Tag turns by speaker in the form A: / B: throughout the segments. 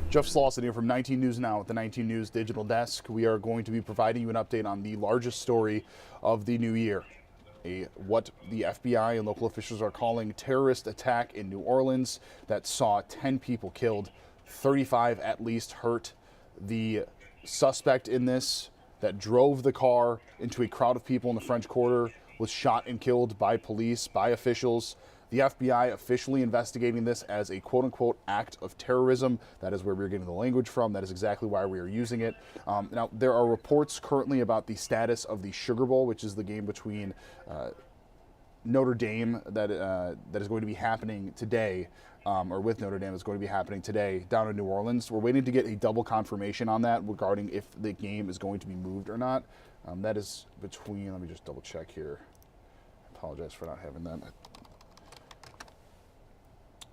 A: Jeff Slauson here from 19 News Now at the 19 News Digital Desk. We are going to be providing you an update on the largest story of the new year. What the FBI and local officials are calling terrorist attack in New Orleans that saw 10 people killed, 35 at least hurt. The suspect in this that drove the car into a crowd of people in the French Quarter was shot and killed by police, by officials. The FBI officially investigating this as a quote-unquote act of terrorism. That is where we're getting the language from. That is exactly why we are using it. Now, there are reports currently about the status of the Sugar Bowl, which is the game between Notre Dame that is going to be happening today, or with Notre Dame is going to be happening today down in New Orleans. We're waiting to get a double confirmation on that regarding if the game is going to be moved or not. That is between, let me just double check here. I apologize for not having that.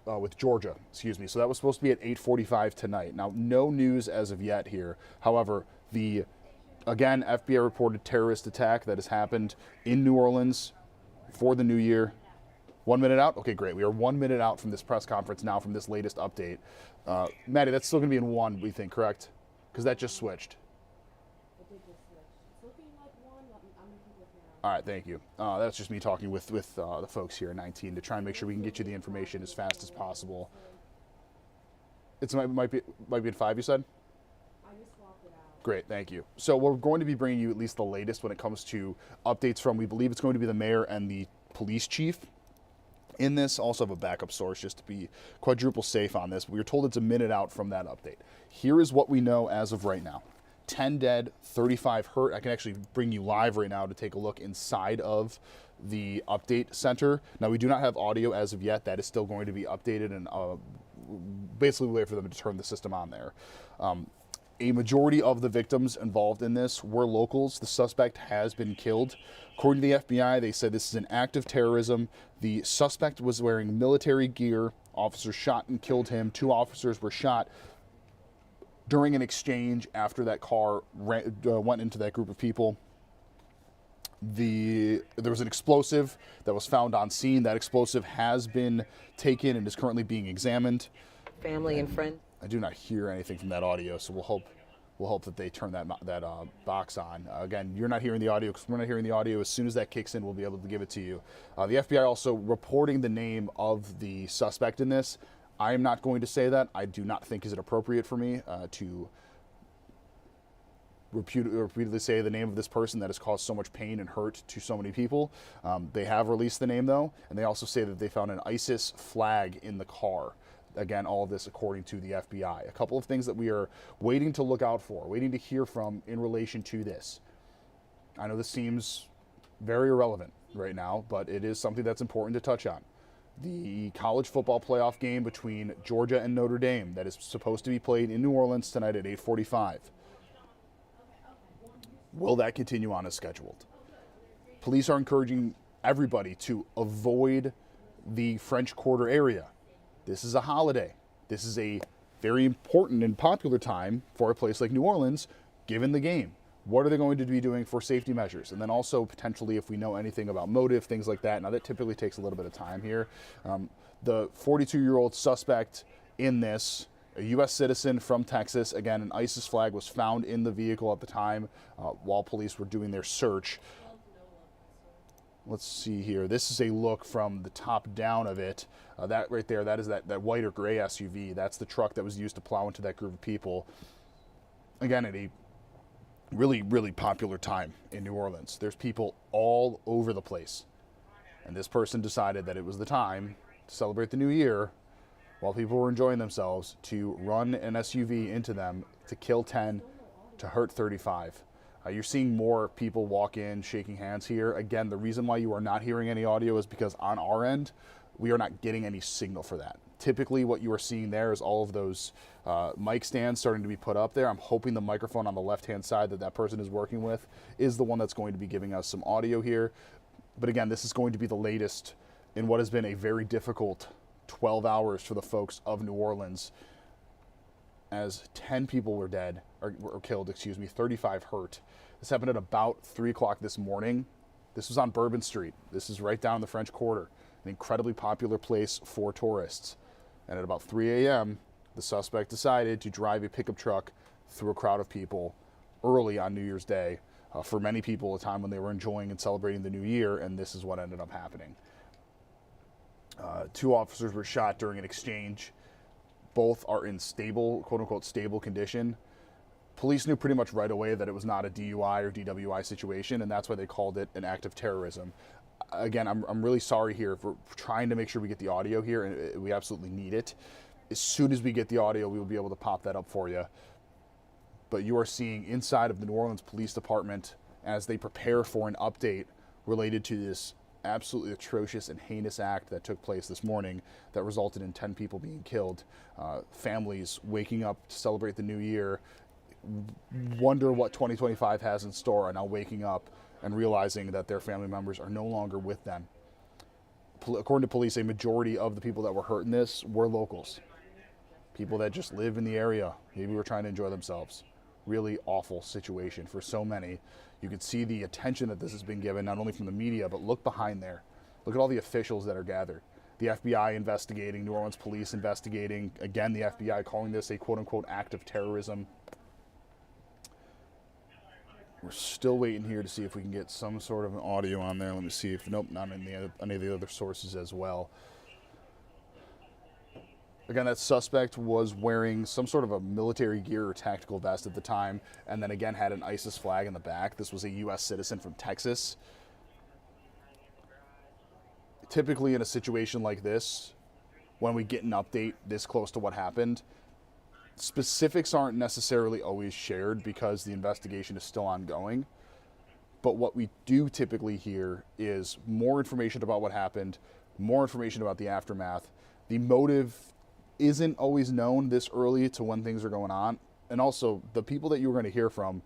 A: With Georgia, excuse me. So that was supposed to be at 8:45 tonight. Now, no news as of yet here. However, again, FBI reported terrorist attack that has happened in New Orleans for the new year. 1 minute out? Okay, great. We are 1 minute out from this press conference now from this latest update. Maddie, that's still going to be in one, we think, correct? Because that just switched. All right, thank you. That's just me talking with the folks here at 19 to try and make sure we can get you the information as fast as possible. It might be at 5, you said?
B: I just swapped it out.
A: Great, thank you. So we're going to be bringing you at least the latest when it comes to updates from, we believe it's going to be the mayor and the police chief. In this, also have a backup source just to be quadruple safe on this. We were told it's a minute out from that update. Here is what we know as of right now. 10 dead, 35 hurt. I can actually bring you live right now to take a look inside of the update center. Now, we do not have audio as of yet. That is still going to be updated and basically wait for them to turn the system on there. A majority of the victims involved in this were locals. The suspect has been killed. According to the FBI, they said this is an act of terrorism. The suspect was wearing military gear. Officers shot and killed him. 2 officers were shot during an exchange after that car went into that group of people. There was an explosive that was found on scene. That explosive has been taken and is currently being examined.
C: Family and friends.
A: I do not hear anything from that audio, so we'll hope that they turn that box on. Again, you're not hearing the audio because we're not hearing the audio. As soon as that kicks in, we'll be able to give it to you. The FBI also reporting the name of the suspect in this. I am not going to say that. I do not think is it appropriate for me to repeatedly say the name of this person that has caused so much pain and hurt to so many people. They have released the name, though, and they also say that they found an ISIS flag in the car. Again, all of this according to the FBI. A couple of things that we are waiting to look out for, waiting to hear from in relation to this. I know this seems very irrelevant right now, but it is something that's important to touch on. The college football playoff game between Georgia and Notre Dame that is supposed to be played in New Orleans tonight at 8:45. Will that continue on as scheduled? Police are encouraging everybody to avoid the French Quarter area. This is a holiday. This is a very important and popular time for a place like New Orleans, given the game. What are they going to be doing for safety measures? And then also potentially if we know anything about motive, things like that. Now that typically takes a little bit of time here. The 42-year-old suspect in this, a U.S. citizen from Texas, again, an ISIS flag was found in the vehicle at the time while police were doing their search. Let's see here. This is a look from the top down of it. That right there, that is that white or gray SUV. That's the truck that was used to plow into that group of people. Again, at a really, really popular time in New Orleans. There's people all over the place. And this person decided that it was the time to celebrate the new year while people were enjoying themselves to run an SUV into them, to kill 10, to hurt 35. You're seeing more people walk in, shaking hands here. Again, the reason why you are not hearing any audio is because on our end, we are not getting any signal for that. Typically, what you are seeing there is all of those mic stands starting to be put up there. I'm hoping the microphone on the left-hand side that person is working with is the one that's going to be giving us some audio here. But again, this is going to be the latest in what has been a very difficult 12 hours for the folks of New Orleans, as 10 people were dead, or killed, 35 hurt. This happened at about 3 o'clock this morning. This was on Bourbon Street. This is right down in the French Quarter, an incredibly popular place for tourists. And at about 3 a.m., The suspect decided to drive a pickup truck through a crowd of people early on New Year's Day. For many people, a time when they were enjoying and celebrating the new year, and this is what ended up happening. 2 officers were shot during an exchange. Both are in stable, quote-unquote, stable condition. Police knew pretty much right away that it was not a DUI or DWI situation, and that's why they called it an act of terrorism. Again, I'm really sorry here for trying to make sure we get the audio here, and we absolutely need it. As soon as we get the audio, we will be able to pop that up for you. But you are seeing inside of the New Orleans Police Department as they prepare for an update related to this absolutely atrocious and heinous act that took place this morning that resulted in 10 people being killed. Families waking up to celebrate the new year, wonder what 2025 has in store, are now waking up and realizing that their family members are no longer with them. According to police, a majority of the people that were hurt in this were locals. People that just live in the area, maybe were trying to enjoy themselves. Really awful situation for so many. You can see the attention that this has been given, not only from the media, but look behind there. Look at all the officials that are gathered. The FBI investigating, New Orleans police investigating. Again, the FBI calling this a quote-unquote act of terrorism. We're still waiting here to see if we can get some sort of an audio on there. Let me see if, nope, not in any of the other sources as well. Again, that suspect was wearing some sort of a military gear or tactical vest at the time, and then again had an ISIS flag in the back. This was a U.S. citizen from Texas. Typically in a situation like this, when we get an update this close to what happened, specifics aren't necessarily always shared because the investigation is still ongoing. But what we do typically hear is more information about what happened, more information about the aftermath. The motive isn't always known this early to when things are going on. And also, the people that you're going to hear from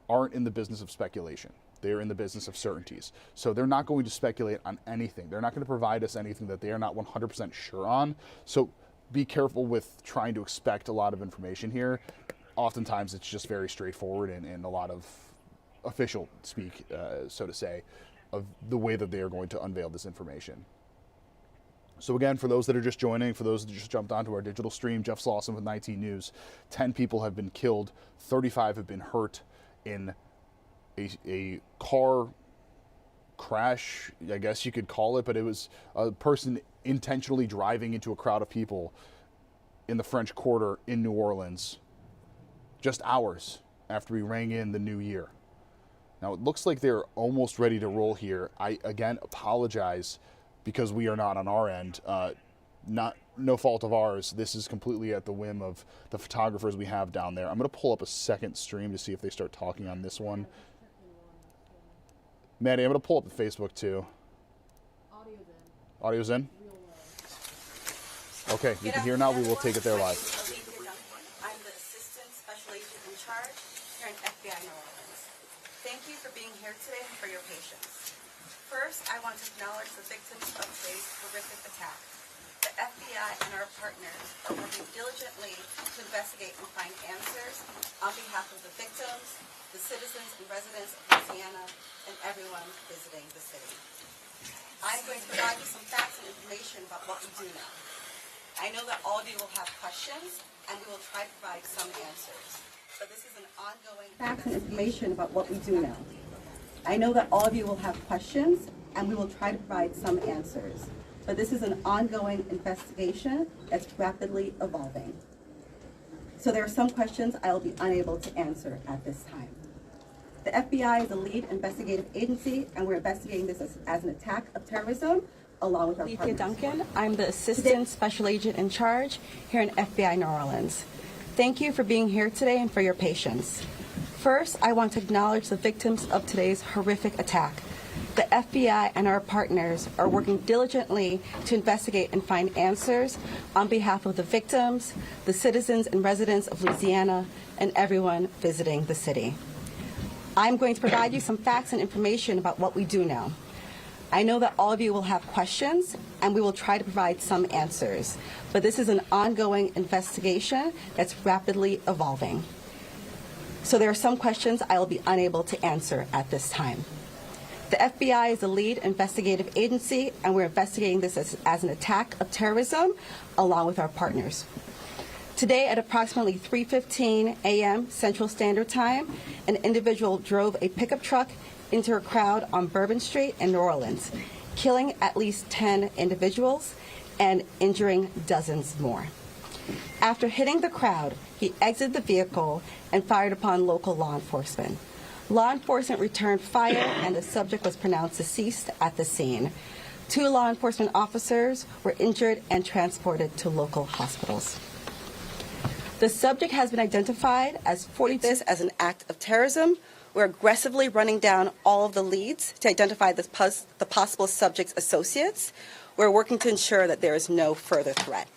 A: aren't in the business of speculation. They're in the business of certainties. So they're not going to speculate on anything. They're not going to provide us anything that they are not 100% sure on. So be careful with trying to expect a lot of information here. Oftentimes it's just very straightforward and a lot of official speak, so to say, of the way that they are going to unveil this information. So again, for those that are just joining, for those that just jumped onto our digital stream, Jeff Slauson with 19 News. 10 people have been killed, 35 have been hurt in a car crash, I guess you could call it, but it was a person intentionally driving into a crowd of people in the French Quarter in New Orleans just hours after we rang in the new year. Now it looks like they're almost ready to roll here. I again apologize because we are not on our end. No fault of ours. This is completely at the whim of the photographers we have down there. I'm going to pull up a second stream to see if they start talking on this one. Maddie, I'm going to pull up the Facebook too.
B: Audio's in.
A: Audio's in?
B: Real low.
A: Okay, you can hear now. We will take it there live.
C: I'm the Assistant Special Agent in charge here in FBI New Orleans. Thank you for being here today and for your patience. First, I want to acknowledge the victims of today's horrific attack. The FBI and our partners are working diligently to investigate and find answers on behalf of the victims, the citizens and residents of Louisiana, and everyone visiting the city. I'm going to provide you some facts and information about what we do know. I know that all of you will have questions, and we will try to provide some answers. But this is an ongoing facts and information about what we do know. I know that all of you will have questions, and we will try to provide some answers. But this is an ongoing investigation that's rapidly evolving. So there are some questions I will be unable to answer at this time. The FBI is the lead investigative agency, and we're investigating this as an attack of terrorism, along with our
D: Lethea
C: partners.
D: Duncan. I'm the Assistant Special Agent in charge here in FBI New Orleans. Thank you for being here today and for your patience. First, I want to acknowledge the victims of today's horrific attack. The FBI and our partners are working diligently to investigate and find answers on behalf of the victims, the citizens and residents of Louisiana, and everyone visiting the city. I'm going to provide you some facts and information about what we do know. I know that all of you will have questions, and we will try to provide some answers. But this is an ongoing investigation that's rapidly evolving. So there are some questions I will be unable to answer at this time. The FBI is the lead investigative agency, and we're investigating this as an attack of terrorism, along with our partners. Today at approximately 3:15 a.m. Central Standard Time, an individual drove a pickup truck into a crowd on Bourbon Street in New Orleans, killing at least 10 individuals and injuring dozens more. After hitting the crowd, he exited the vehicle and fired upon local law enforcement. Law enforcement returned fire and the subject was pronounced deceased at the scene. 2 law enforcement officers were injured and transported to local hospitals. The subject has been identified as 42. This as an act of terrorism. We're aggressively running down all of the leads to identify the possible subject's associates. We're working to ensure that there is no further threat.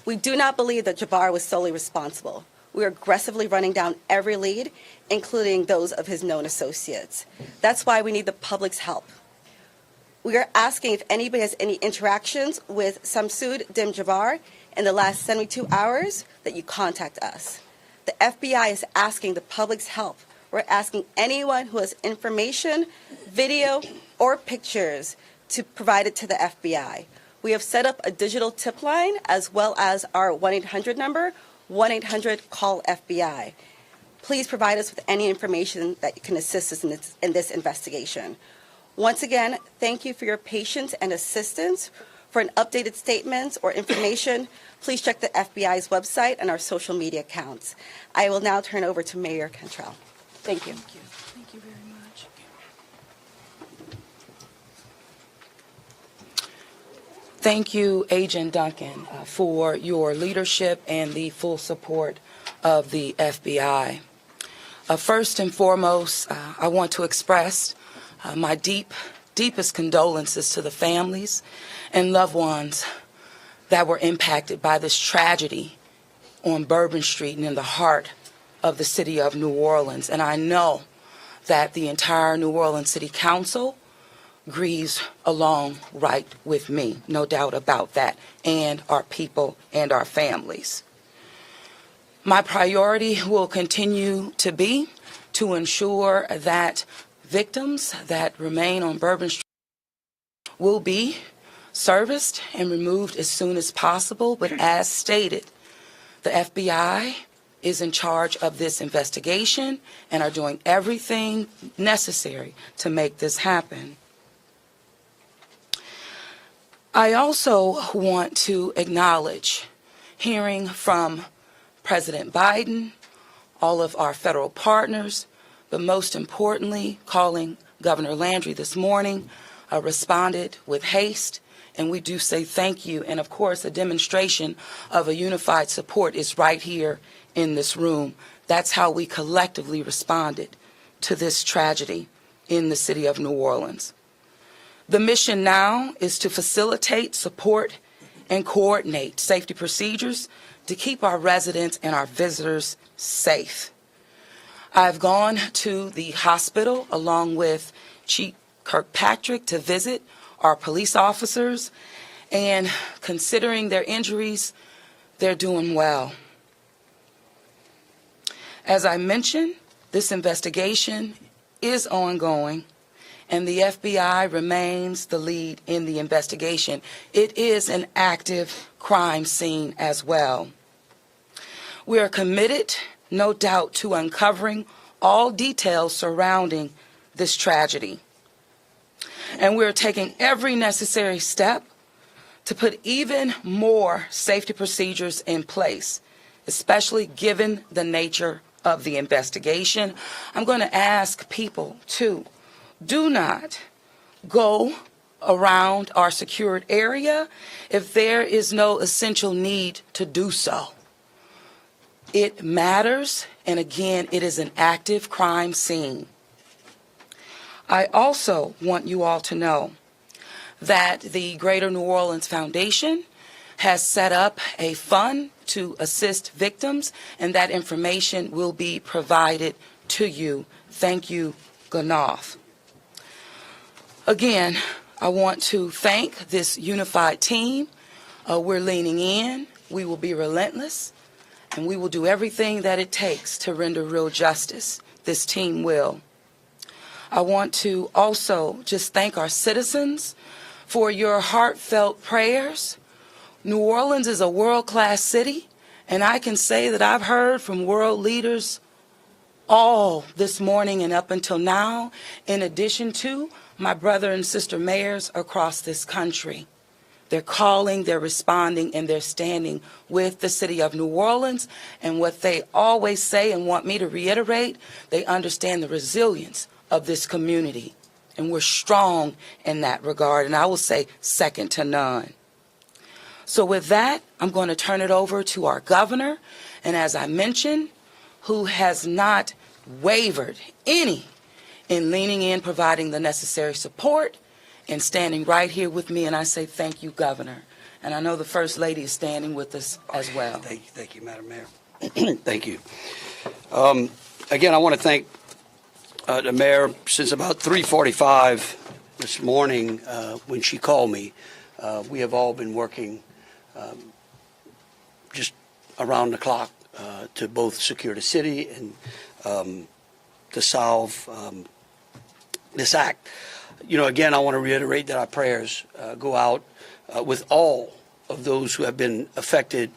D: We do not believe that Jabbar was solely responsible. We are aggressively running down every lead, including those of his known associates. That's why we need the public's help. We are asking if anybody has any interactions with Samsud Dim Jabbar in the last 72 hours that you contact us. The FBI is asking the public's help. We're asking anyone who has information, video, or pictures to provide it to the FBI. We have set up a digital tip line as well as our 1-800 number, 1-800-CALL-FBI. Please provide us with any information that can assist us in this investigation. Once again, thank you for your patience and assistance. For an updated statements or information, please check the FBI's website and our social media accounts. I will now turn over to Mayor Cantrell. Thank you.
E: Thank you very much. Thank you, Agent Duncan, for your leadership and the full support of the FBI. First and foremost, I want to express my deepest condolences to the families and loved ones that were impacted by this tragedy on Bourbon Street and in the heart of the city of New Orleans. And I know that the entire New Orleans City Council grieves along right with me, no doubt about that, and our people and our families. My priority will continue to be to ensure that victims that remain on Bourbon Street will be serviced and removed as soon as possible. But as stated, the FBI is in charge of this investigation and are doing everything necessary to make this happen. I also want to acknowledge hearing from President Biden, all of our federal partners, but most importantly, calling Governor Landry this morning, responded with haste, and we do say thank you. And of course, a demonstration of a unified support is right here in this room. That's how we collectively responded to this tragedy in the city of New Orleans. The mission now is to facilitate, support, and coordinate safety procedures to keep our residents and our visitors safe. I've gone to the hospital along with Chief Kirkpatrick to visit our police officers, and considering their injuries, they're doing well. As I mentioned, this investigation is ongoing, and the FBI remains the lead in the investigation. It is an active crime scene as well. We are committed, no doubt, to uncovering all details surrounding this tragedy. And we're taking every necessary step to put even more safety procedures in place, especially given the nature of the investigation. I'm going to ask people to do not go around our secured area if there is no essential need to do so. It matters, and again, it is an active crime scene. I also want you all to know that the Greater New Orleans Foundation has set up a fund to assist victims, and that information will be provided to you. Thank you, Ganoff. Again, I want to thank this unified team. We're leaning in. We will be relentless, and we will do everything that it takes to render real justice. This team will. I want to also just thank our citizens for your heartfelt prayers. New Orleans is a world-class city, And I can say that I've heard from world leaders all this morning and up until now, in addition to my brother and sister mayors across this country. They're calling, they're responding, and they're standing with the city of New Orleans. And what they always say and want me to reiterate, they understand the resilience of this community. And we're strong in that regard. And I will say second to none. So with that, I'm going to turn it over to our governor. And as I mentioned, who has not wavered any in leaning in, providing the necessary support, and standing right here with me. And I say thank you, Governor. And I know the First Lady is standing with us as well.
F: Thank you, Madam Mayor. Thank you. Again, I want to thank the mayor. Since about 3:45 this morning, when she called me, we have all been working just around the clock to both secure the city and to solve this act. You know, again, I want to reiterate that our prayers go out with all of those who have been affected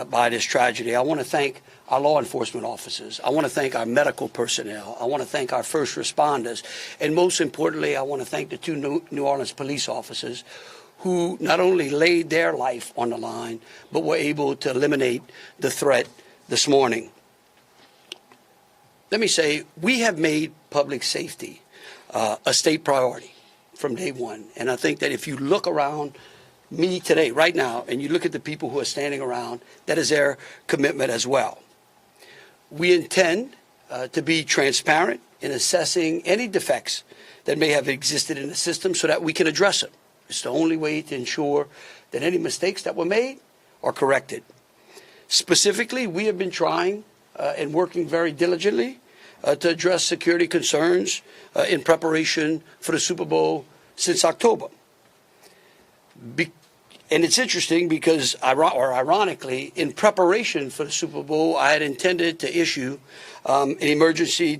F: by this tragedy. I want to thank our law enforcement officers. I want to thank our medical personnel. I want to thank our first responders. And most importantly, I want to thank the two New Orleans police officers who not only laid their life on the line, but were able to eliminate the threat this morning. Let me say, we have made public safety a state priority from day one. And I think that if you look around me today, right now, and you look at the people who are standing around, that is their commitment as well. We intend to be transparent in assessing any defects that may have existed in the system so that we can address them. It's the only way to ensure that any mistakes that were made are corrected. Specifically, we have been trying and working very diligently to address security concerns in preparation for the Super Bowl since October. And it's interesting because, ironically, in preparation for the Super Bowl, I had intended to issue an emergency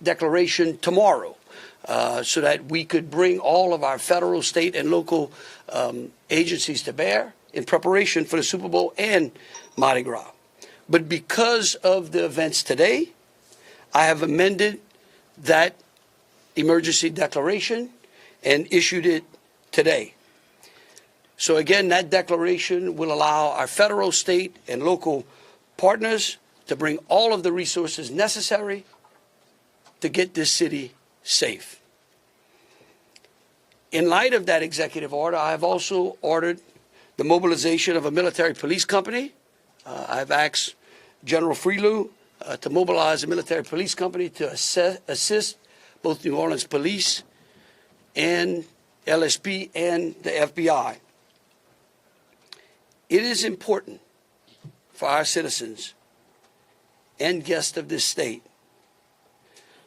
F: declaration tomorrow so that we could bring all of our federal, state, and local agencies to bear in preparation for the Super Bowl and Mardi Gras. But because of the events today, I have amended that emergency declaration and issued it today. So again, that declaration will allow our federal, state, and local partners to bring all of the resources necessary to get this city safe. In light of that executive order, I have also ordered the mobilization of a military police company. I've asked General Freelou to mobilize a military police company to assist both New Orleans Police and LSP and the FBI. It is important for our citizens and guests of this state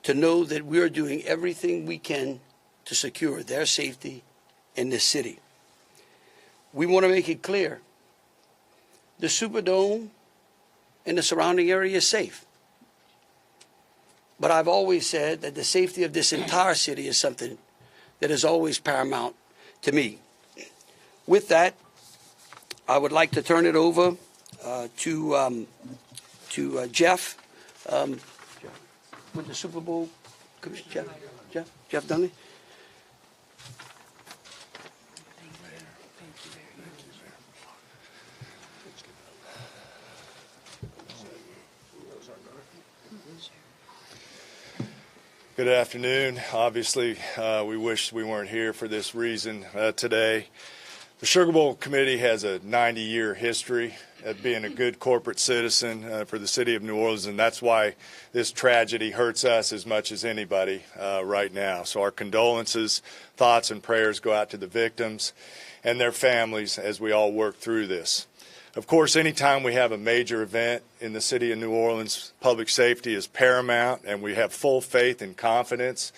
F: to know that we are doing everything we can to secure their safety in this city. We want to make it clear, the Superdome and the surrounding area is safe. But I've always said that the safety of this entire city is something that is always paramount to me. With that, I would like to turn it over to Jeff with the Super Bowl Commission. Jeff Dunley.
G: Good afternoon. Obviously, we wish we weren't here for this reason today. The Sugar Bowl Committee has a 90-year history of being a good corporate citizen for the city of New Orleans, and that's why this tragedy hurts us as much as anybody right now. So our condolences, thoughts, and prayers go out to the victims and their families as we all work through this. Of course, anytime we have a major event in the city of New Orleans, public safety is paramount, and we have full faith and confidence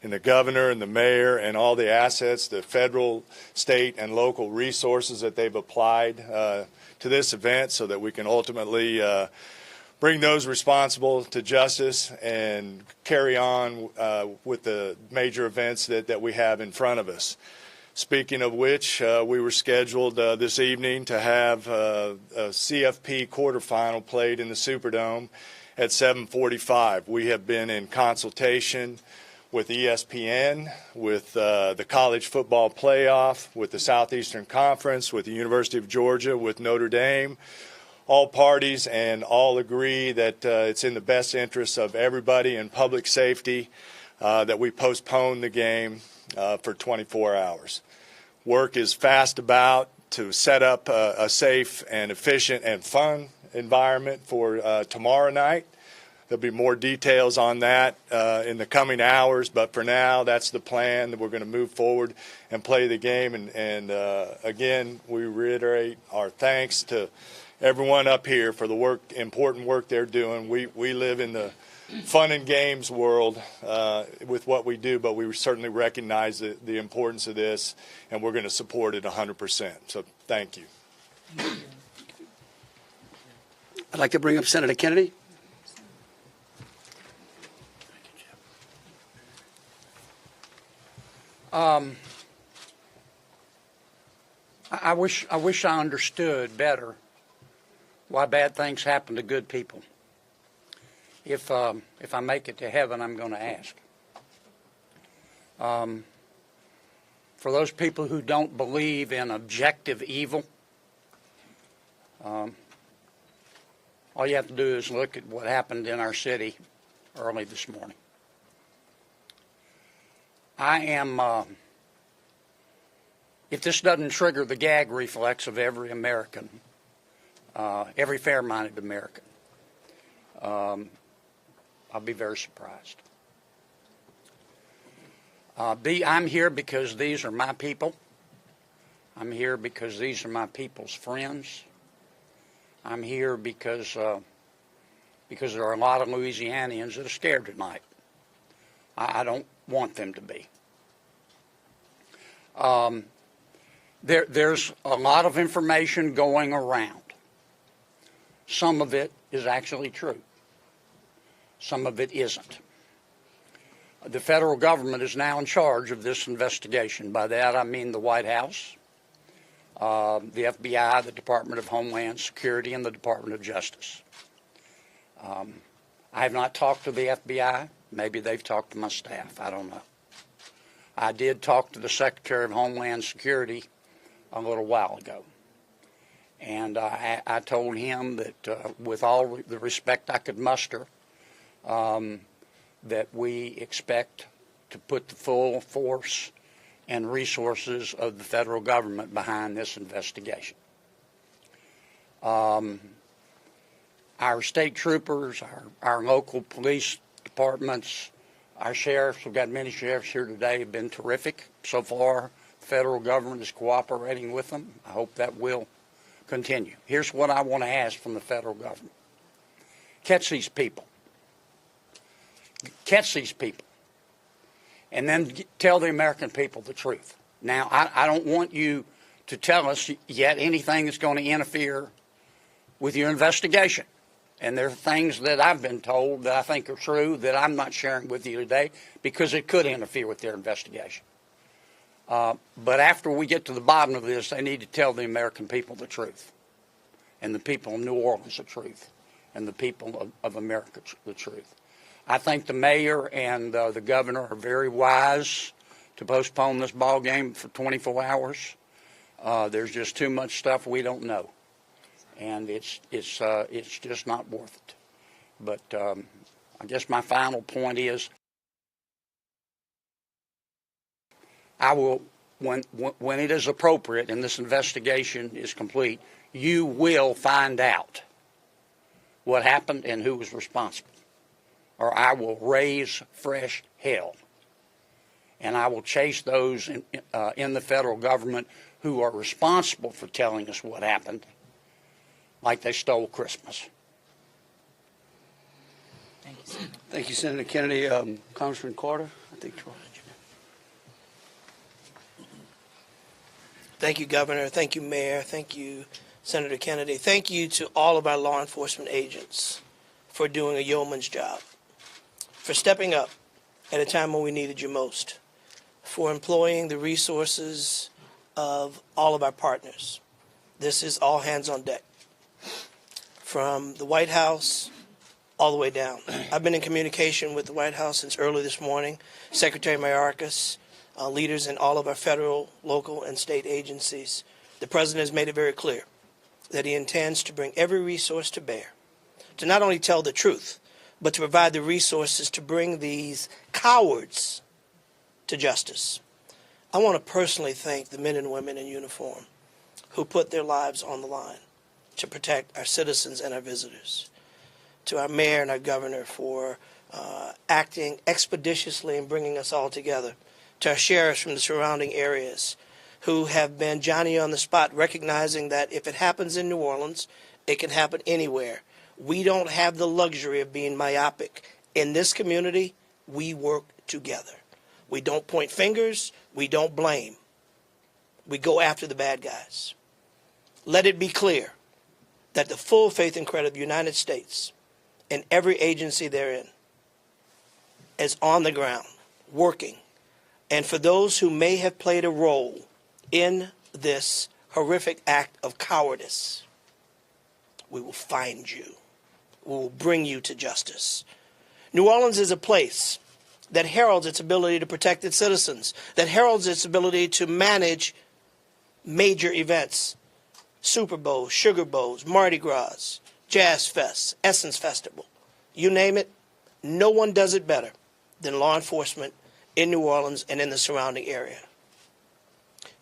G: in the governor and the mayor and all the assets, the federal, state, and local resources that they've applied to this event so that we can ultimately bring those responsible to justice and carry on with the major events that we have in front of us. Speaking of which, we were scheduled this evening to have a CFP quarterfinal played in the Superdome at 7:45. We have been in consultation with ESPN, with the College Football Playoff, with the Southeastern Conference, with the University of Georgia, with Notre Dame, all parties, and all agree that it's in the best interest of everybody and public safety that we postpone the game for 24 hours. Work is fast about to set up a safe and efficient and fun environment for tomorrow night. There'll be more details on that in the coming hours, but for now, that's the plan, that we're going to move forward and play the game. And again, we reiterate our thanks to everyone up here for the important work they're doing. We live in the fun and games world with what we do, but we certainly recognize the importance of this, and we're going to support it 100%. So thank you.
F: I'd like to bring up Senator Kennedy.
H: I wish I understood better why bad things happen to good people. If I make it to heaven, I'm going to ask. For those people who don't believe in objective evil, all you have to do is look at what happened in our city early this morning. If this doesn't trigger the gag reflex of every American, every fair-minded American, I'll be very surprised. I'm here because these are my people. I'm here because these are my people's friends. I'm here because there are a lot of Louisianians that are scared tonight. I don't want them to be. There's a lot of information going around. Some of it is actually true. Some of it isn't. The federal government is now in charge of this investigation. By that I mean the White House, the FBI, the Department of Homeland Security, and the Department of Justice. I have not talked to the FBI. Maybe they've talked to my staff. I don't know. I did talk to the Secretary of Homeland Security a little while ago. And I told him that with all the respect I could muster, that we expect to put the full force and resources of the federal government behind this investigation. Our state troopers, our local police departments, our sheriffs, we've got many sheriffs here today, have been terrific so far. The federal government is cooperating with them. I hope that will continue. Here's what I want to ask from the federal government. Catch these people. Catch these people. And then tell the American people the truth. Now, I don't want you to tell us yet anything that's going to interfere with your investigation. And there are things that I've been told that I think are true that I'm not sharing with you today because it could interfere with their investigation. But after we get to the bottom of this, they need to tell the American people the truth, and the people of New Orleans the truth, and the people of America the truth. I think the mayor and the governor are very wise to postpone this ball game for 24 hours. There's just too much stuff we don't know, and it's just not worth it. But I guess my final point is, I will, when it is appropriate and this investigation is complete, you will find out what happened and who was responsible. Or I will raise fresh hell. And I will chase those in the federal government who are responsible for telling us what happened, like they stole Christmas.
F: Thank you, Senator. Thank you, Senator Kennedy. Congressman Carter, I think.
I: Thank you, Governor. Thank you, Mayor. Thank you, Senator Kennedy. Thank you to all of our law enforcement agents for doing a yeoman's job, for stepping up at a time when we needed you most. for employing the resources of all of our partners. This is all hands on deck, from the White House all the way down. I've been in communication with the White House since early this morning. Secretary Mayorkas, leaders in all of our federal, local, and state agencies. The President has made it very clear that he intends to bring every resource to bear to not only tell the truth, but to provide the resources to bring these cowards to justice. I want to personally thank the men and women in uniform who put their lives on the line to protect our citizens and our visitors. To our mayor and our governor for acting expeditiously and bringing us all together. To our sheriffs from the surrounding areas who have been Johnny on the spot, recognizing that if it happens in New Orleans, it can happen anywhere. We don't have the luxury of being myopic. In this community, we work together. We don't point fingers. We don't blame. We go after the bad guys. Let it be clear that the full faith and credit of the United States and every agency therein is on the ground, working. And for those who may have played a role in this horrific act of cowardice, we will find you. We will bring you to justice. New Orleans is a place that heralds its ability to protect its citizens, that heralds its ability to manage major events, Super Bowls, Sugar Bowls, Mardi Gras, Jazz Fest, Essence Festival. You name it, no one does it better than law enforcement in New Orleans and in the surrounding area.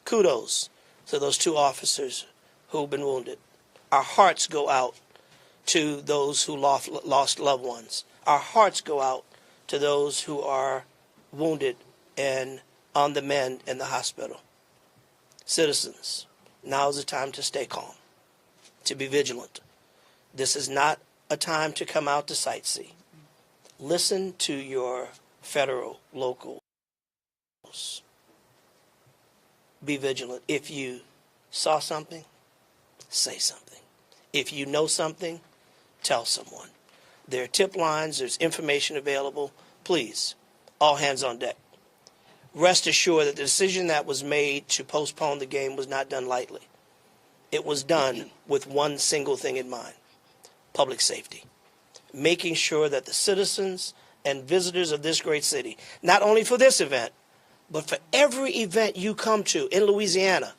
I: Kudos to those 2 officers who've been wounded. Our hearts go out to those who lost loved ones. Our hearts go out to those who are wounded and on the mend in the hospital. Citizens, now is the time to stay calm, to be vigilant. This is not a time to come out to sightsee. Listen to your federal, local. Be vigilant. If you saw something, say something. If you know something, tell someone. There are tip lines, there's information available. Please, all hands on deck. Rest assured that the decision that was made to postpone the game was not done lightly. It was done with one single thing in mind: public safety. Making sure that the citizens and visitors of this great city, not only for this event, but for every event you come to in Louisiana,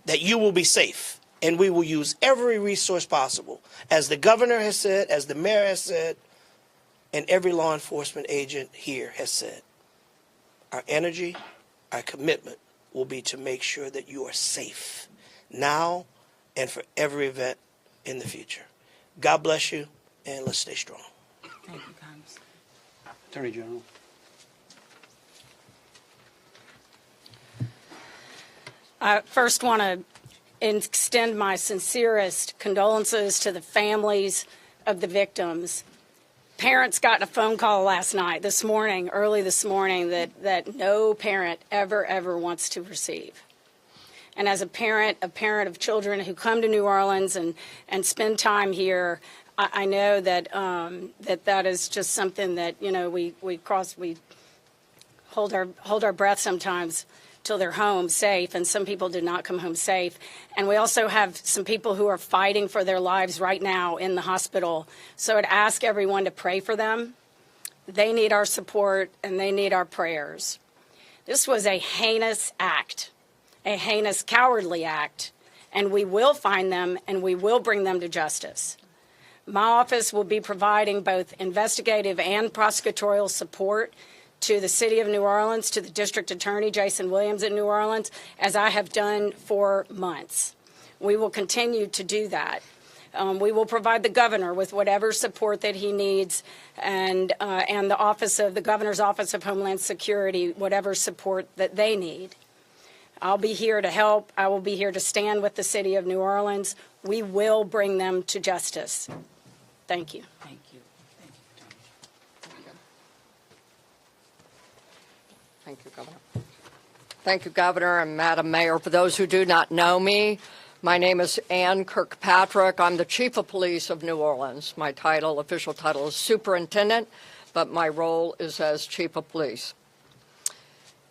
I: that you will be safe. And we will use every resource possible, as the governor has said, as the mayor has said, and every law enforcement agent here has said. Our energy, our commitment will be to make sure that you are safe now and for every event in the future. God bless you, and let's stay strong.
E: Thank you, Congressman.
H: Attorney General.
J: I first want to extend my sincerest condolences to the families of the victims. Parents got a phone call early this morning, that no parent ever wants to receive. And as a parent of children who come to New Orleans and spend time here, I know that that is just something that, you know, we hold our breath sometimes till they're home safe, and some people did not come home safe. And we also have some people who are fighting for their lives right now in the hospital. So I'd ask everyone to pray for them. They need our support, and they need our prayers. This was a heinous act, a heinous, cowardly act, and we will find them, and we will bring them to justice. My office will be providing both investigative and prosecutorial support to the City of New Orleans, to the District Attorney, Jason Williams in New Orleans, as I have done for months. We will continue to do that. We will provide the governor with whatever support that he needs, and the Governor's Office of Homeland Security, whatever support that they need. I'll be here to help. I will be here to stand with the City of New Orleans. We will bring them to justice. Thank you.
E: Thank you.
K: Thank you, Governor. Thank you, Governor and Madam Mayor. For those who do not know me, my name is Ann Kirkpatrick. I'm the Chief of Police of New Orleans. My official title is Superintendent, but my role is as Chief of Police.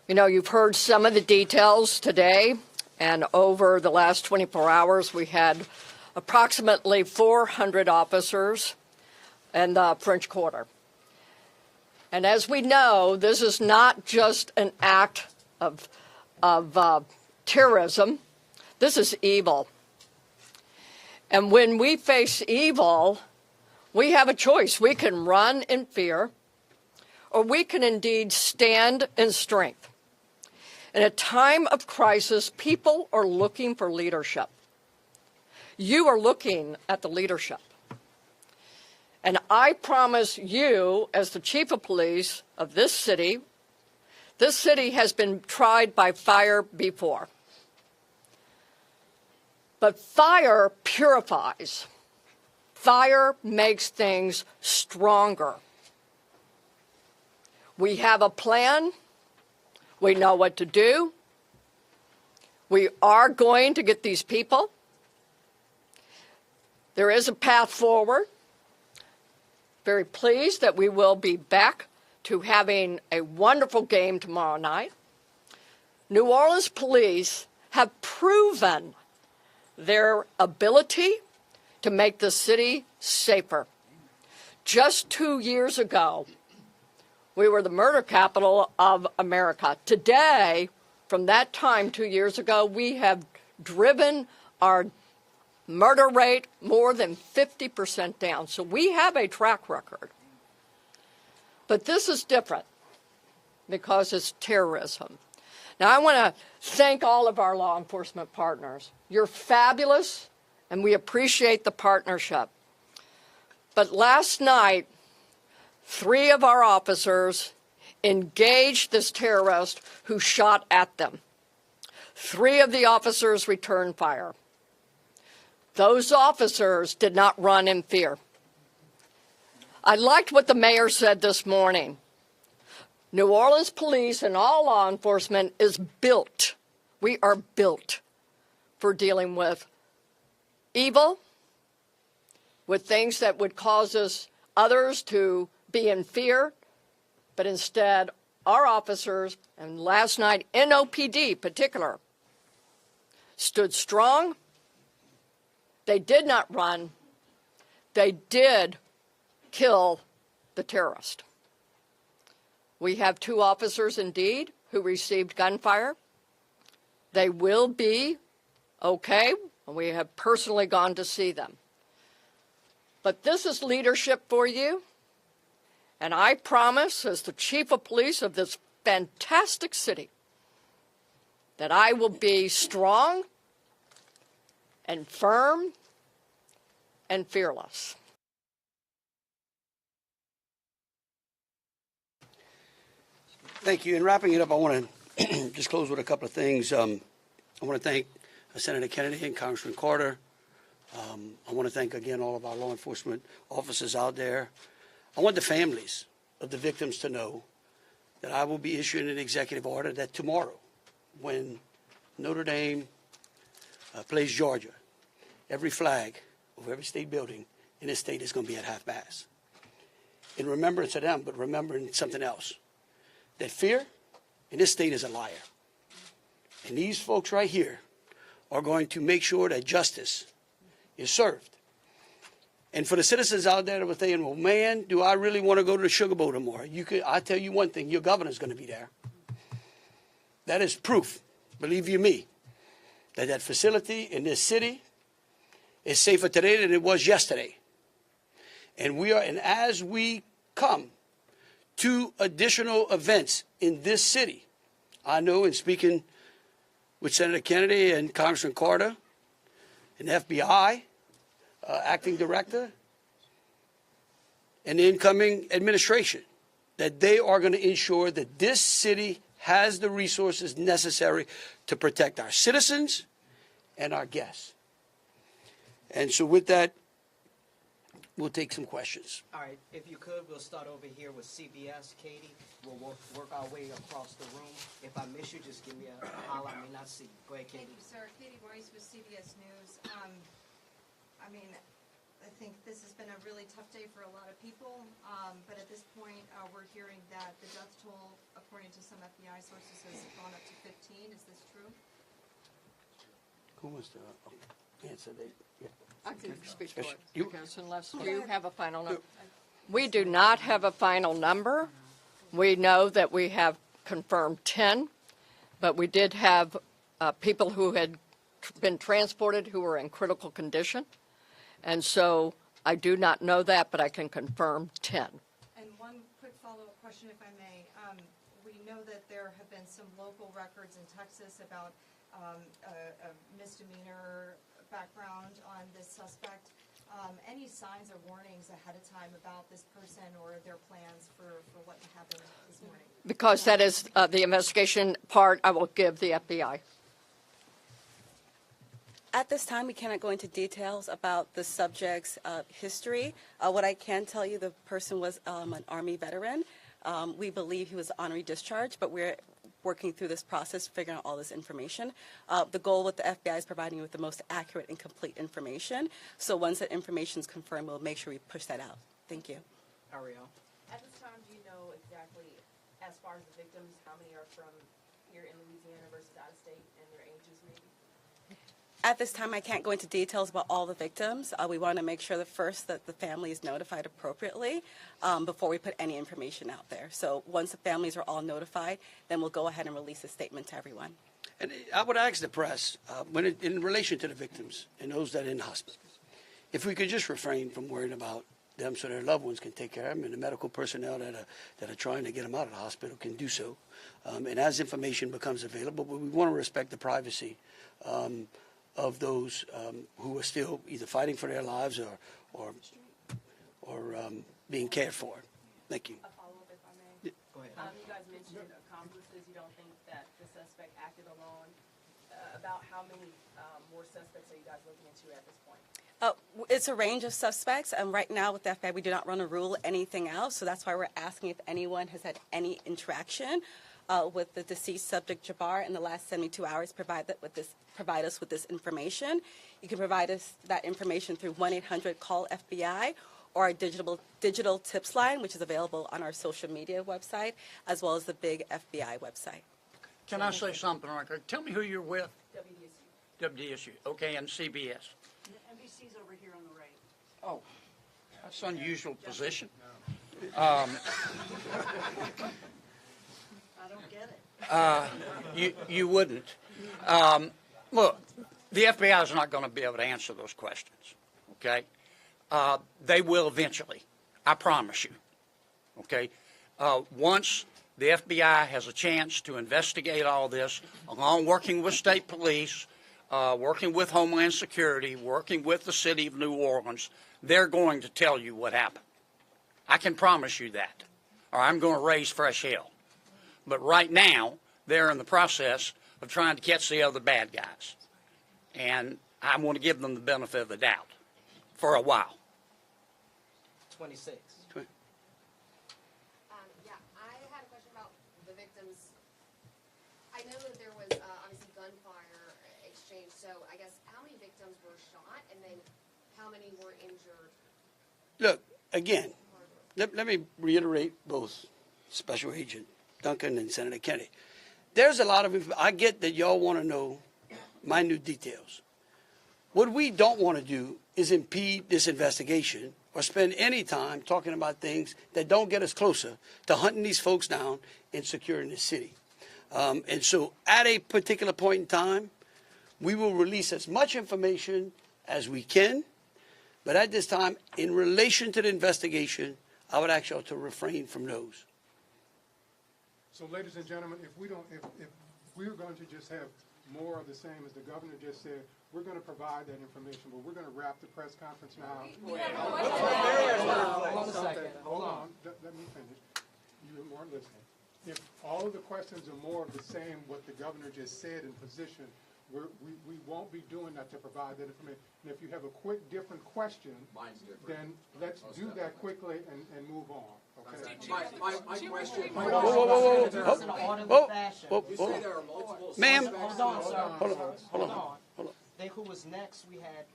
K: You know, you've heard some of the details today, and over the last 24 hours, we had approximately 400 officers in the French Quarter. And as we know, this is not just an act of terrorism. This is evil. And when we face evil, we have a choice. We can run in fear, or we can indeed stand in strength. In a time of crisis, people are looking for leadership. You are looking at the leadership. And I promise you, as the chief of police of this city has been tried by fire before. But fire purifies. Fire makes things stronger. We have a plan. We know what to do. We are going to get these people. There is a path forward. Very pleased that we will be back to having a wonderful game tomorrow night. New Orleans police have proven their ability to make the city safer. Just 2 years ago, we were the murder capital of America. Today, from that time 2 years ago, we have driven our murder rate more than 50% down. So we have a track record. But this is different because it's terrorism. Now, I want to thank all of our law enforcement partners. You're fabulous, and we appreciate the partnership. But last night, 3 of our officers engaged this terrorist who shot at them. 3 of the officers returned fire. Those officers did not run in fear. I liked what the mayor said this morning. New Orleans police and all law enforcement is built. We are built for dealing with evil, with things that would cause others to be in fear, but instead our officers, and last night NOPD particular, stood strong. They did not run. They did kill the terrorist. We have 2 officers indeed who received gunfire. They will be okay, and we have personally gone to see them. But this is leadership for you. And I promise, as the chief of police of this fantastic city, that I will be strong and firm and fearless.
F: Thank you. In wrapping it up, I want to just close with a couple of things. I want to thank Senator Kennedy and Congressman Carter. I want to thank again all of our law enforcement officers out there. I want the families of the victims to know that I will be issuing an executive order that tomorrow, when Notre Dame plays Georgia, every flag of every state building in this state is going to be at half-mast. In remembrance of them, but remembering something else, that fear in this state is a liar. And these folks right here are going to make sure that justice is served. And for the citizens out there that were saying, well, man, do I really want to go to the Sugar Bowl tomorrow? I tell you one thing, your governor's going to be there. That is proof, believe you me, that that facility in this city is safer today than it was yesterday. And as we come to additional events in this city, I know in speaking with Senator Kennedy and Congressman Carter and FBI, acting director, and the incoming administration, that they are going to ensure that this city has the resources necessary to protect our citizens and our guests. And so with that, we'll take some questions.
L: All right, if you could, we'll start over here with CBS. Katie, we'll work our way across the room. If I miss you, just give me a holler. I may not see you. Go ahead, Katie.
B: Thank you, sir. Katie Royce with CBS News. I mean, I think this has been a really tough day for a lot of people, but at this point, we're hearing that the death toll according to some FBI sources, has gone up to 15. Is this true?
F: Who wants to answer that? Yeah.
K: I can speak for it,
F: You-
K: because unless you have a final number. We do not have a final number. We know that we have confirmed 10, but we did have people who had been transported who were in critical condition. And so I do not know that, but I can confirm 10.
B: And one quick follow-up question, if I may. We know that there have been some local records in Texas about a misdemeanor background on this suspect. Any signs or warnings ahead of time about this person or their plans for what happened this morning?
K: Because that is the investigation part, I will give the FBI.
D: At this time, we cannot go into details about the subject's history. What I can tell you, the person was an Army veteran. We believe he was honorary discharged, but we're working through this process, figuring out all this information. The goal with the FBI is providing you with the most accurate and complete information. So once that information is confirmed, we'll make sure we push that out. Thank you.
L: Ariel?
M: At this time, do you know exactly, as far as the victims, how many are from here in Louisiana versus out of state, and their ages maybe?
D: At this time, I can't go into details about all the victims. We want to make sure that first that the family is notified appropriately before we put any information out there. So once the families are all notified, then we'll go ahead and release a statement to everyone.
F: And I would ask the press, in relation to the victims and those that are in hospital, if we could just refrain from worrying about them so their loved ones can take care of them, and the medical personnel that are trying to get them out of the hospital can do so. And as information becomes available, but we want to respect the privacy of those who are still either fighting for their lives or being cared for. Thank you.
M: A follow-up, if I may.
L: Go ahead.
M: You guys mentioned accomplices. You don't think that the suspect acted alone. About how many more suspects are you guys looking into at this point?
D: It's a range of suspects. Right now with the FBI, we do not run a rule anything else. So that's why we're asking if anyone has had any interaction with the deceased subject Jabbar in the last 72 hours, provide us with this information. You can provide us that information through 1-800-CALL-FBI or our digital tips line, which is available on our social media website, as well as the big FBI website.
H: Can I say something right quick? Tell me who you're with.
M: WDSU.
H: WDSU. Okay, and CBS.
M: NBC's over here on the right.
H: Oh, that's an unusual position.
M: I don't get it.
H: You wouldn't. Look, the FBI is not going to be able to answer those questions, okay? They will eventually, I promise you, okay? Once the FBI has a chance to investigate all this, along working with state police, working with Homeland Security, working with the city of New Orleans, they're going to tell you what happened. I can promise you that, or I'm going to raise fresh hell. But right now, they're in the process of trying to catch the other bad guys. And I want to give them the benefit of the doubt for a while.
L: 26.
N: Yeah, I had a question about the victims. I know that there was obviously gunfire exchange, so I guess how many victims were shot and then how many were injured?
F: Look, again, let me reiterate both Special Agent Duncan and Senator Kennedy. There's a lot of, I get that y'all want to know minute details. What we don't want to do is impede this investigation or spend any time talking about things that don't get us closer to hunting these folks down and securing the city. And so at a particular point in time, we will release as much information as we can. But at this time, in relation to the investigation, I would ask y'all to refrain from those.
O: So, ladies and gentlemen, if we're going to just have more of the same as the governor just said, we're going to provide that information, but we're going to wrap the press conference now. Hold on a second. Hold on. Let me finish. You weren't listening. If all of the questions are more of the same, what the governor just said in position, we won't be doing that to provide that information. And if you have a quick different question, then let's do that quickly and move on. Okay.
L: My question.
F: Ma'am.
L: Hold on. Then who was next? We had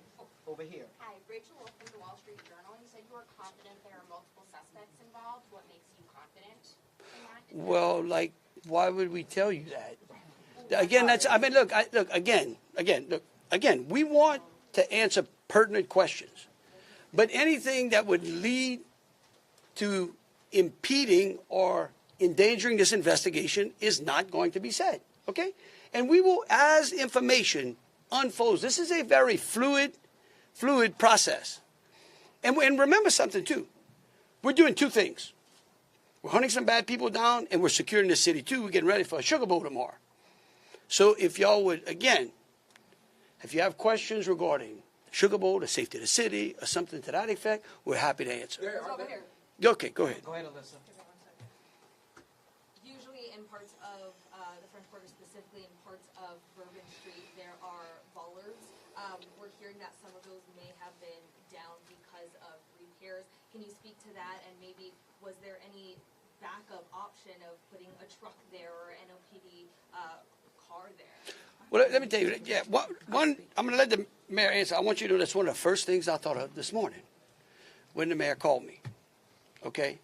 L: over here.
N: Hi, Rachel Wolf from the Wall Street Journal. You said you were confident there are multiple suspects involved. What makes you confident in that?
F: Well, like Why would we tell you that? Again, that's, I mean, look, again, we want to answer pertinent questions. But anything that would lead to impeding or endangering this investigation is not going to be said, okay? And we will, as information unfolds, this is a very fluid process. And remember something, too. We're doing two things. We're hunting some bad people down, and we're securing the city, too. We're getting ready for a Sugar Bowl tomorrow. So if y'all would, again, if you have questions regarding Sugar Bowl, the safety of the city, or something to that effect, we're happy to answer. Okay, go ahead.
L: Go ahead, Alyssa.
N: Usually in parts of the French Quarter, specifically in parts of Bourbon Street, there are bollards. We're hearing that some of those may have been down because of repairs. Can you speak to that? And maybe was there any backup option of putting a truck there or an NOPD car there?
F: Well, let me tell you, yeah, one, I'm going to let the mayor answer. I want you to know that's one of the first things I thought of this morning when the mayor called me, okay?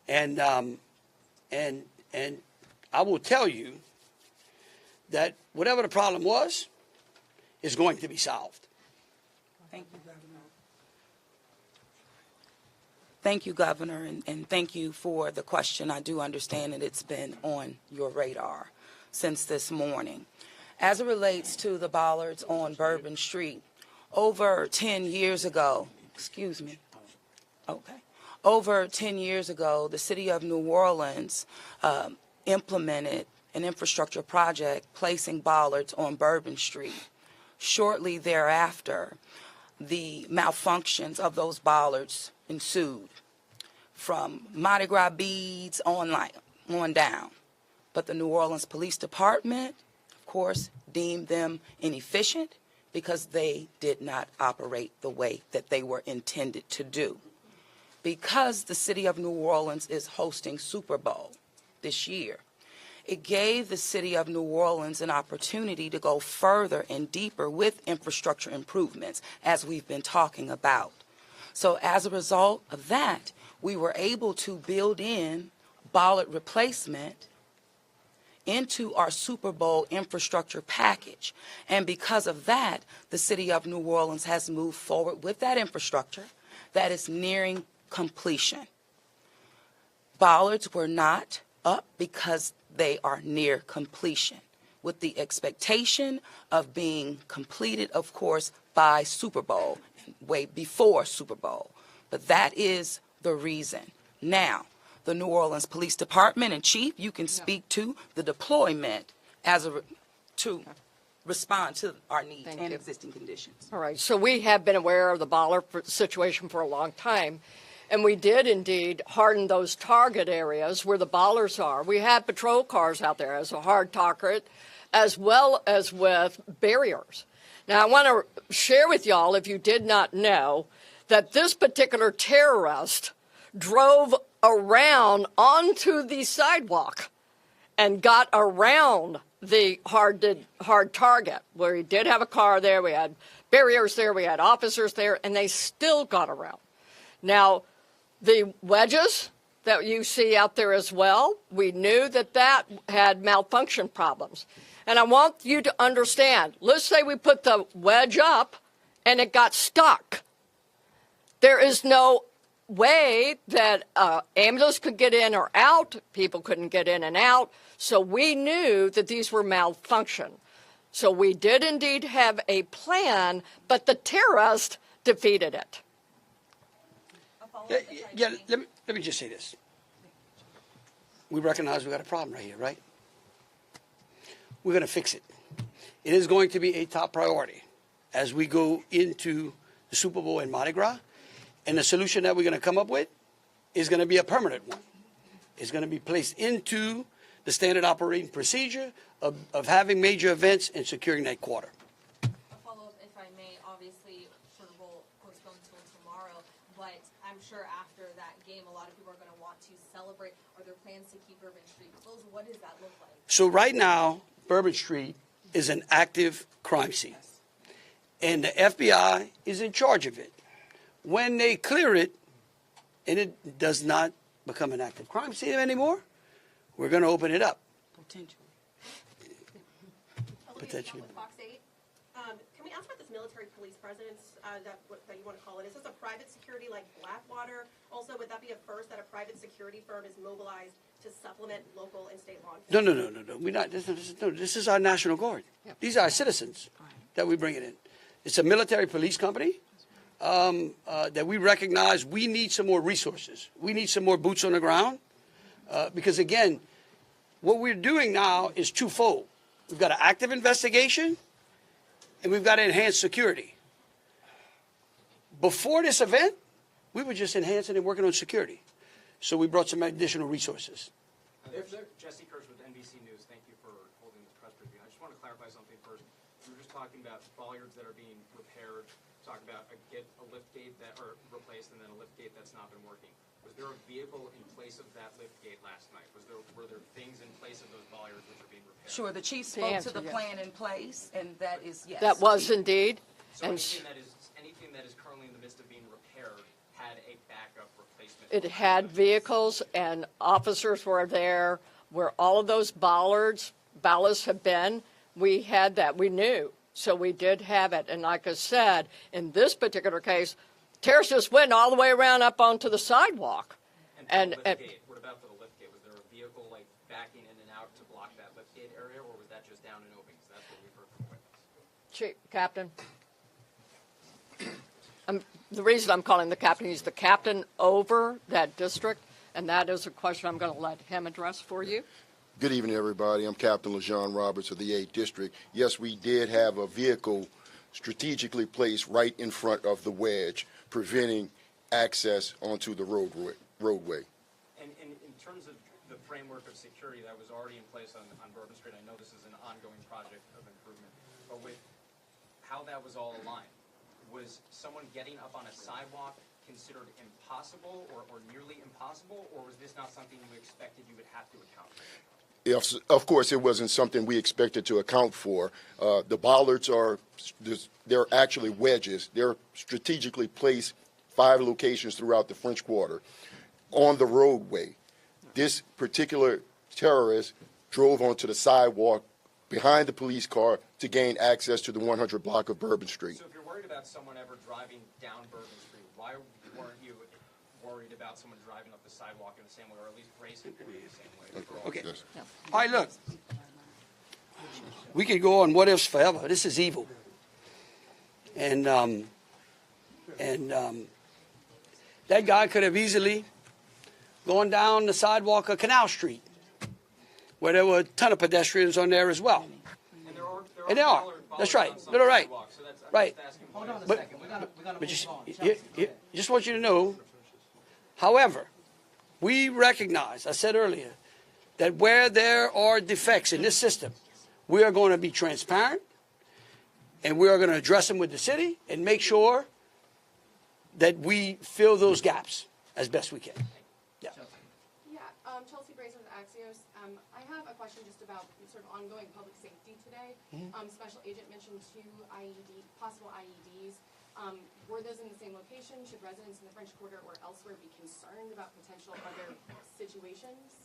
F: And I will tell you that whatever the problem was is going to be solved.
E: Thank you, Governor. Thank you, Governor, and thank you for the question. I do understand that it's been on your radar since this morning. As it relates to the bollards on Bourbon Street, over 10 years ago, over 10 years ago, the city of New Orleans implemented an infrastructure project placing bollards on Bourbon Street. Shortly thereafter, the malfunctions of those bollards ensued from Mardi Gras beads on down. But the New Orleans Police Department, of course, deemed them inefficient because they did not operate the way that they were intended to do. Because the city of New Orleans is hosting Super Bowl this year, it gave the city of New Orleans an opportunity to go further and deeper with infrastructure improvements, as we've been talking about. So as a result of that, we were able to build in bollard replacement into our Super Bowl infrastructure package. And because of that, the city of New Orleans has moved forward with that infrastructure that is nearing completion. Bollards were not up because they are near completion, with the expectation of being completed, of course, by Super Bowl, way before Super Bowl. But that is the reason. Now, the New Orleans Police Department and Chief, you can speak to the deployment to respond to our needs and existing conditions.
K: All right, so we have been aware of the bollard situation for a long time, and we did indeed harden those target areas where the bollards are. We had patrol cars out there as a hard target, as well as with barriers. Now, I want to share with y'all, if you did not know, that this particular terrorist drove around onto the sidewalk and got around the hard target, where he did have a car there, we had barriers there, we had officers there, and they still got around. Now, the wedges that you see out there as well, we knew that that had malfunction problems. And I want you to understand, let's say we put the wedge up and it got stuck. There is no way that ambulance could get in or out, people couldn't get in and out, so we knew that these were malfunction. So we did indeed have a plan, but the terrorist defeated it.
F: Let me just say this. We recognize we got a problem right here, right? We're going to fix it. It is going to be a top priority as we go into the Super Bowl and Mardi Gras. And the solution that we're going to come up with is going to be a permanent one. It's going to be placed into the standard operating procedure of having major events and securing that quarter.
N: A follow-up, if I may. Obviously, Super Bowl postponed until tomorrow, but I'm sure after that game, a lot of people are going to want to celebrate. Are there plans to keep Bourbon Street closed? What does that look like?
F: So right now, Bourbon Street is an active crime scene, and the FBI is in charge of it. When they clear it, and it does not become an active crime scene anymore, we're going to open it up.
E: Potentially.
F: Potentially.
P: Fox 8. Can we ask about this military police presence that you want to call it? Is this a private security like Blackwater? Also, would that be a first that a private security firm is mobilized to supplement local and state law enforcement?
F: No. We're not. This is our National Guard. These are our citizens that we bring it in. It's a military police company that we recognize we need some more resources. We need some more boots on the ground because, again, what we're doing now is twofold. We've got an active investigation and we've got to enhance security. Before this event, we were just enhancing and working on security. So we brought some additional resources.
Q: Jesse Kirsch with NBC News. Thank you for holding this press briefing. I just want to clarify something first. We were just talking about bollards that are being repaired, talking about a lift gate that are replaced and then a lift gate that's not been working. Was there a vehicle in place of that lift gate last night? Were there things in place of those bollards which are being repaired?
E: Sure, the chief spoke to the plan in place, and that is yes.
K: That was indeed.
Q: So anything that is currently in the midst of being repaired had a backup replacement?
K: It had vehicles and officers were there where all of those ballasts have been. We had that. We knew. So we did have it. And like I said, in this particular case, terrorists just went all the way around up onto the sidewalk.
Q: And what about the lift gate? Was there a vehicle like backing in and out to block that lift gate area, or was that just down and open? Because that's what we've heard from witnesses.
K: Chief, Captain. The reason I'm calling the captain, he's the captain over that district, and that is a question I'm going to let him address for you.
R: Good evening, everybody. I'm Captain LeJean Roberts of the 8th District. Yes, we did have a vehicle strategically placed right in front of the wedge, preventing access onto the roadway.
Q: And in terms of the framework of security that was already in place on Bourbon Street, I know this is an ongoing project of improvement, but with how that was all aligned, was someone getting up on a sidewalk considered impossible or nearly impossible, or was this not something you expected you would have to account for?
R: Yes, of course, it wasn't something we expected to account for. The bollards they're actually wedges. They're strategically placed 5 locations throughout the French Quarter on the roadway. This particular terrorist drove onto the sidewalk behind the police car to gain access to the 100 block of Bourbon Street.
Q: So if you're worried about someone ever driving down Bourbon Street, why weren't you worried about someone driving up the sidewalk in the same way, or at least racing in the same way?
F: Okay. All right, look. We could go on what ifs forever. This is evil. And that guy could have easily gone down the sidewalk of Canal Street, where there were a ton of pedestrians on there as well. And there are. That's right. They're right. Right.
L: Hold on a
F: But,
L: second. We gotta
F: but
L: move
F: just,
L: on.
F: just want you to know, however, we recognize, I said earlier, that where there are defects in this system, we are going to be transparent, and we are going to address them with the city and make sure that we fill those gaps as best we can.
N: Yeah, Chelsea Brazen with Axios. I have a question just about sort of ongoing public safety today. Special Agent mentioned 2 possible IEDs. Were those in the same location? Should residents in the French Quarter or elsewhere be concerned about potential other situations?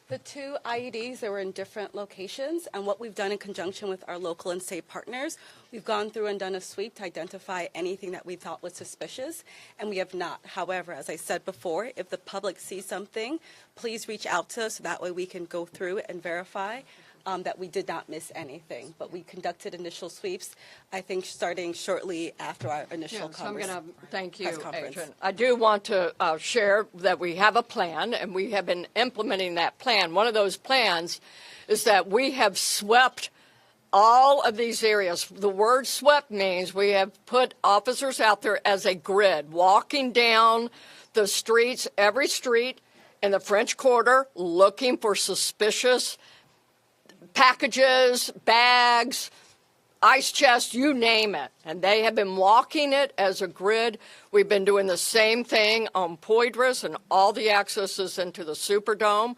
D: The 2 IEDs, they were in different locations, and what we've done in conjunction with our local and state partners, we've gone through and done a sweep to identify anything that we thought was suspicious, and we have not. However, as I said before, if the public sees something, please reach out to us so that way we can go through and verify that we did not miss anything. But we conducted initial sweeps, I think, starting shortly after our initial
K: Yes, I'm going to thank you,
D: press conference.
K: Agent. I do want to share that we have a plan, and we have been implementing that plan. One of those plans is that we have swept all of these areas. The word swept means we have put officers out there as a grid, walking down the streets, every street in the French Quarter, looking for suspicious packages, bags, ice chests, you name it. And they have been walking it as a grid. We've been doing the same thing on Poydras and all the accesses into the Superdome.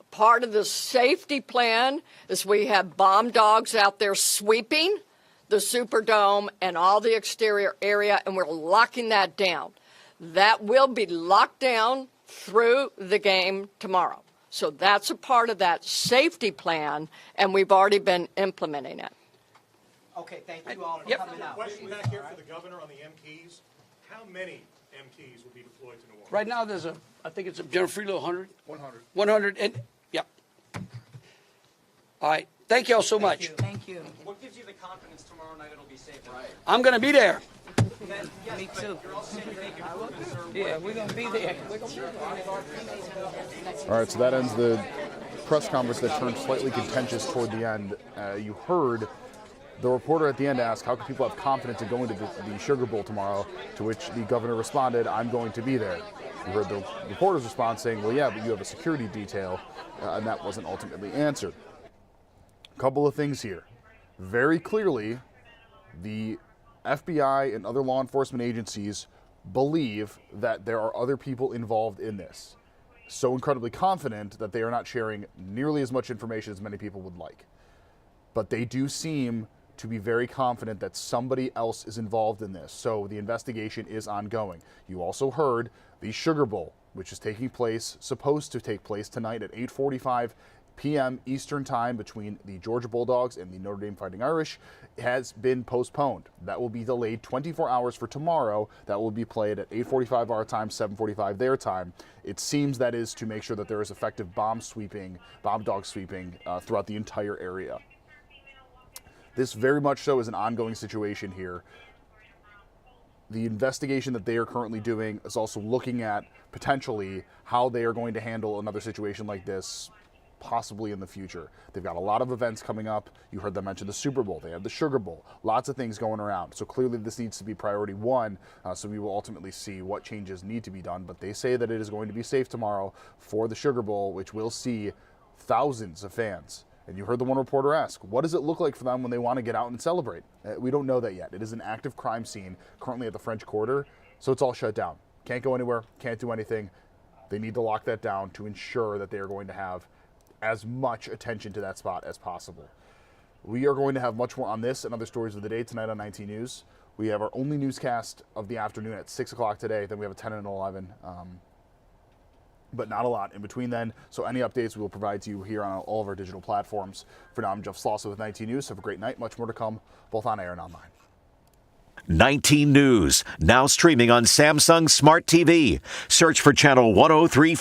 K: Part of the safety plan is we have bomb dogs out there sweeping the Superdome and all the exterior area, and we're locking that down. That will be locked down through the game tomorrow. So that's a part of that safety plan, and we've already been implementing it.
L: Okay, thank you all for
K: Yep.
L: coming out.
S: Question back here for the governor on the MTs. How many MTs will be deployed to New Orleans?
F: Right now, I think it's General Freelo, 100?
A: 100.
F: 100, and, yep. All right, thank you all so much.
E: Thank you.
Q: What gives you the confidence tomorrow night it'll be safe? Right.
F: I'm going to be there.
E: Me too.
Q: You're also saying you're making concern.
E: Yeah, we're going to be there.
A: All right, so that ends the press conference that turned slightly contentious toward the end. You heard the reporter at the end ask, how can people have confidence in going to the Sugar Bowl tomorrow? To which the governor responded, I'm going to be there. You heard the reporter's response saying, well, yeah, but you have a security detail, and that wasn't ultimately answered. A couple of things here. Very clearly, the FBI and other law enforcement agencies believe that there are other people involved in this. So incredibly confident that they are not sharing nearly as much information as many people would like. But they do seem to be very confident that somebody else is involved in this. So the investigation is ongoing. You also heard the Sugar Bowl, which is supposed to take place tonight at 8:45 p.m. Eastern Time between the Georgia Bulldogs and the Notre Dame Fighting Irish, has been postponed. That will be delayed 24 hours for tomorrow. That will be played at 8:45 our time, 7:45 their time. It seems that is to make sure that there is effective bomb dog sweeping throughout the entire area. This very much so is an ongoing situation here. The investigation that they are currently doing is also looking at potentially how they are going to handle another situation like this possibly in the future. They've got a lot of events coming up. You heard them mention the Super Bowl. They have the Sugar Bowl. Lots of things going around. So clearly this needs to be priority one. So we will ultimately see what changes need to be done. But they say that it is going to be safe tomorrow for the Sugar Bowl, which will see thousands of fans. And you heard the one reporter ask, what does it look like for them when they want to get out and celebrate? We don't know that yet. It is an active crime scene currently at the French Quarter, so it's all shut down. Can't go anywhere, can't do anything. They need to lock that down to ensure that they are going to have as much attention to that spot as possible. We are going to have much more on this and other stories of the day tonight on 19 News. We have our only newscast of the afternoon at 6 o'clock today. Then we have a 10 and 11. But not a lot in between then. So any updates we will provide to you here on all of our digital platforms. For now, I'm Jeff Slauson with 19 News. Have a great night. Much more to come, both on air and online.
T: 19 News, now streaming on Samsung Smart TV. Search for channel 103.